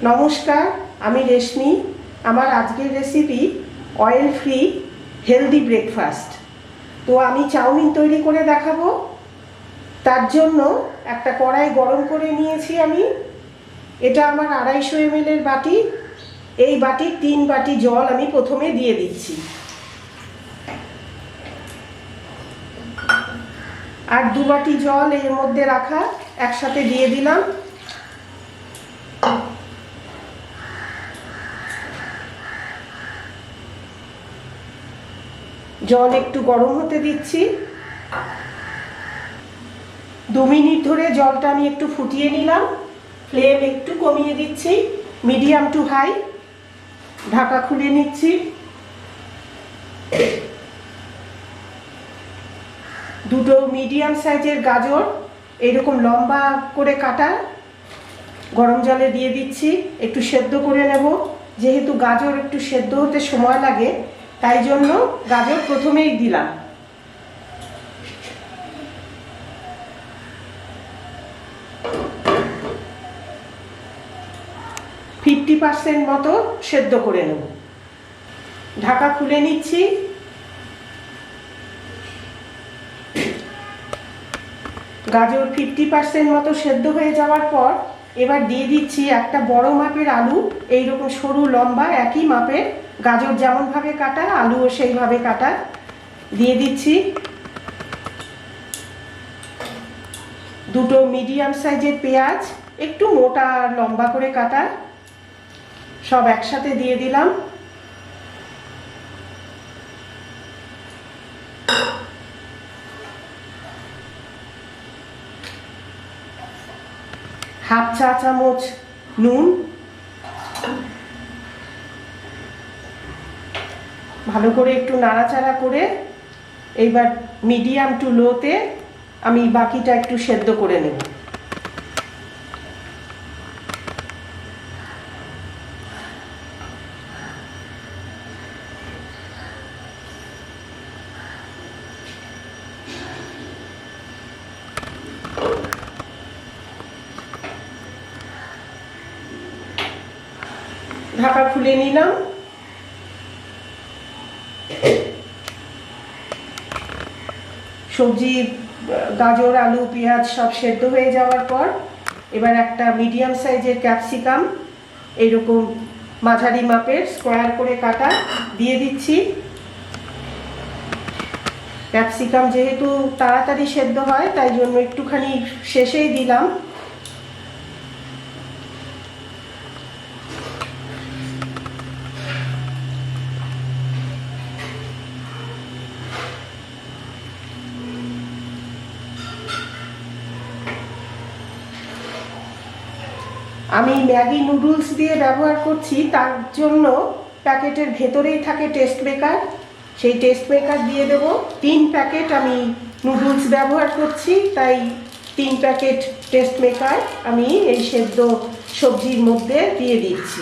নমস্কার, আমি রেশমি। আমার আজকের recipe oil free healthy breakfast. তো আমি চাউমিন তৈরি করে দেখাবো। তার জন্য একটা কড়াই গরম করে নিয়েছি আমি। এটা আমার 250 ml বাটি। এই বাটির 3 বাটি জল আমি প্রথমে দিয়ে দিচ্ছি, আর 2 বাটি জল এর মধ্যে রাখা একসাথে দিয়ে দিলাম। জল একটু গরম হতে দিচ্ছি। 2 মিনিট ধরে জলটা আমি একটু ফুটিয়ে নিলাম। ফ্লেম একটু কমিয়ে দিচ্ছি, মিডিয়াম টু হাই। ঢাকা খুলে নিচ্ছি। দুটো মিডিয়াম সাইজের গাজর এইরকম লম্বা করে কাটা গরম জলে দিয়ে দিচ্ছি, একটু সেদ্ধ করে নেব। যেহেতু গাজর একটু সেদ্ধ হতে সময় লাগে, তাই জন্য গাজর প্রথমেই দিলাম। ফিফটি 50% মতো সেদ্ধ করে নেব। ঢাকা খুলে নিচ্ছি। গাজর 50% মতো সেদ্ধ হয়ে যাওয়ার পর এবার দিয়ে দিচ্ছি একটা বড় মাপের আলু। এইরকম সরু লম্বা একই মাপের, গাজর যেমনভাবে কাটা আলুও সেইভাবে কাটা দিয়ে দিচ্ছি। দুটো মিডিয়াম সাইজের পেঁয়াজ একটু মোটা আর লম্বা করে কাটা, সব একসাথে দিয়ে দিলাম। হাফ চা চামচ নুন। ভালো করে একটু নাড়াচাড়া করে এইবার মিডিয়াম টু লোতে আমি বাকিটা একটু সেদ্ধ করে নেব। ঢাকা খুলে নিলাম। সবজি গাজর আলু পেঁয়াজ সব সেদ্ধ হয়ে যাওয়ার পর এবার একটা মিডিয়াম সাইজের ক্যাপসিকাম এইরকম মাঝারি মাপের স্কোয়ার করে কাটা দিয়ে দিচ্ছি। ক্যাপসিকাম যেহেতু তাড়াতাড়ি সেদ্ধ হয়, তাই জন্য একটুখানি শেষেই দিলাম। আমি ম্যাগি নুডলস দিয়ে ব্যবহার করছি, তার জন্য প্যাকেটের ভেতরেই থাকে টেস্ট মেকার। সেই টেস্ট মেকার দিয়ে দেব। 3 প্যাকেট আমি নুডলস ব্যবহার করছি, তাই 3 প্যাকেট টেস্ট মেকার আমি এই সেদ্ধ সবজির মধ্যে দিয়ে দিচ্ছি।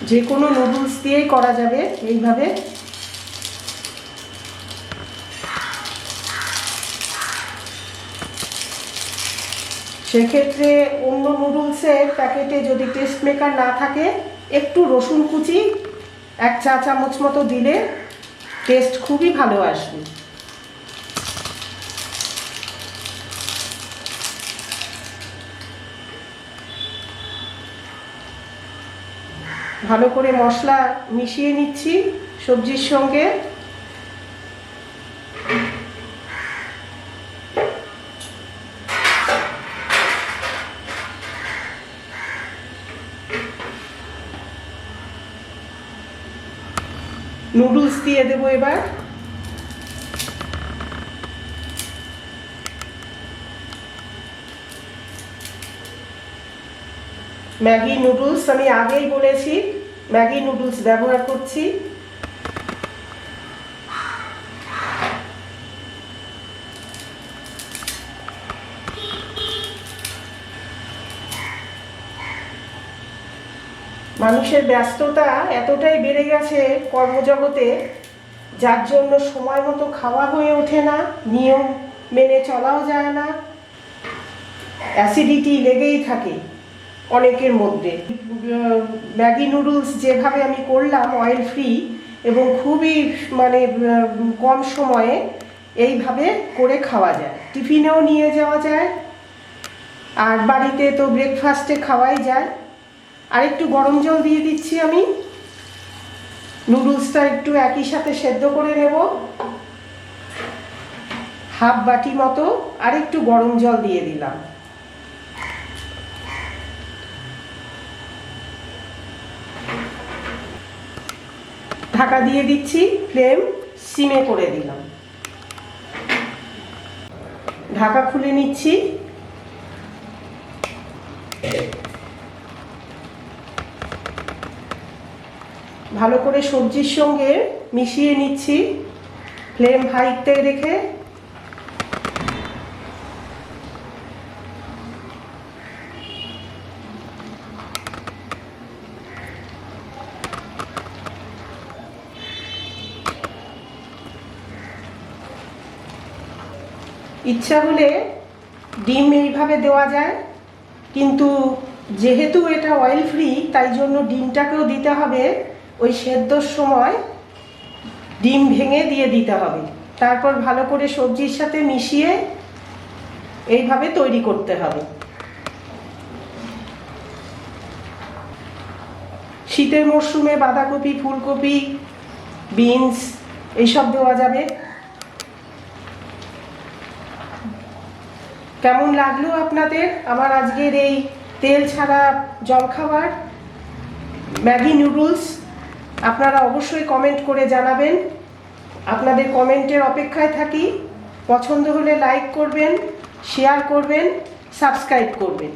যে কোনো নুডলস দিয়েই করা যাবে এইভাবে। সেক্ষেত্রে অন্য নুডলসের প্যাকেটে যদি টেস্ট মেকার না থাকে, একটু রসুন কুচি 1 চা চামচ মতো দিলে টেস্ট খুবই ভালো আসবে। ভালো করে মশলা মিশিয়ে নিচ্ছি সবজির সঙ্গে। নুডলস দিয়ে দেবো এবার। ম্যাগি নুডলস আমি আগেই বলেছি ম্যাগি নুডলস ব্যবহার করছি। মানুষের ব্যস্ততা এতটাই বেড়ে গেছে কর্মজগতে, যার জন্য সময় মতো খাওয়া হয়ে ওঠে না, নিয়ম মেনে চলাও যায় না, অ্যাসিডিটি লেগেই থাকে অনেকের মধ্যে। ম্যাগি নুডলস যেভাবে আমি করলাম অয়েল ফ্রি এবং খুবই মানে কম সময়ে এইভাবে করে খাওয়া যায়, টিফিনেও নিয়ে যাওয়া যায়, আর বাড়িতে তো ব্রেকফাস্টে খাওয়াই যায়। আর একটু গরম জল দিয়ে দিচ্ছি আমি, নুডলসটা একটু একই সাথে সেদ্ধ করে নেব, হাফ বাটি মতো, আর একটু গরম জল দিয়ে দিলাম। ঢাকা দিয়ে দিচ্ছি, ফ্লেম সিমে করে দিলাম। ঢাকা খুলে নিচ্ছি। ভালো করে সবজির সঙ্গে মিশিয়ে নিচ্ছি, ফ্লেম হাইতে রেখে। ইচ্ছা হলে ডিম এইভাবে দেওয়া যায়, কিন্তু যেহেতু এটা অয়েল ফ্রি তাই জন্য ডিমটাকেও দিতে হবে, ওই সেদ্ধর সময় ডিম ভেঙে দিয়ে দিতে হবে, তারপর ভালো করে সবজির সাথে মিশিয়ে এইভাবে তৈরি করতে হবে। শীতের মরশুমে বাঁধাকপি, ফুলকপি, বিনস এইসব দেওয়া যাবে। কেমন লাগলো আপনাদের আমার আজকের এই তেল ছাড়া জলখাবার ম্যাগি নুডলস? আপনারা অবশ্যই কমেন্ট করে জানাবেন, আপনাদের কমেন্টের অপেক্ষায় থাকি। পছন্দ হলে লাইক করবেন, শেয়ার করবেন, সাবস্ক্রাইব করবেন।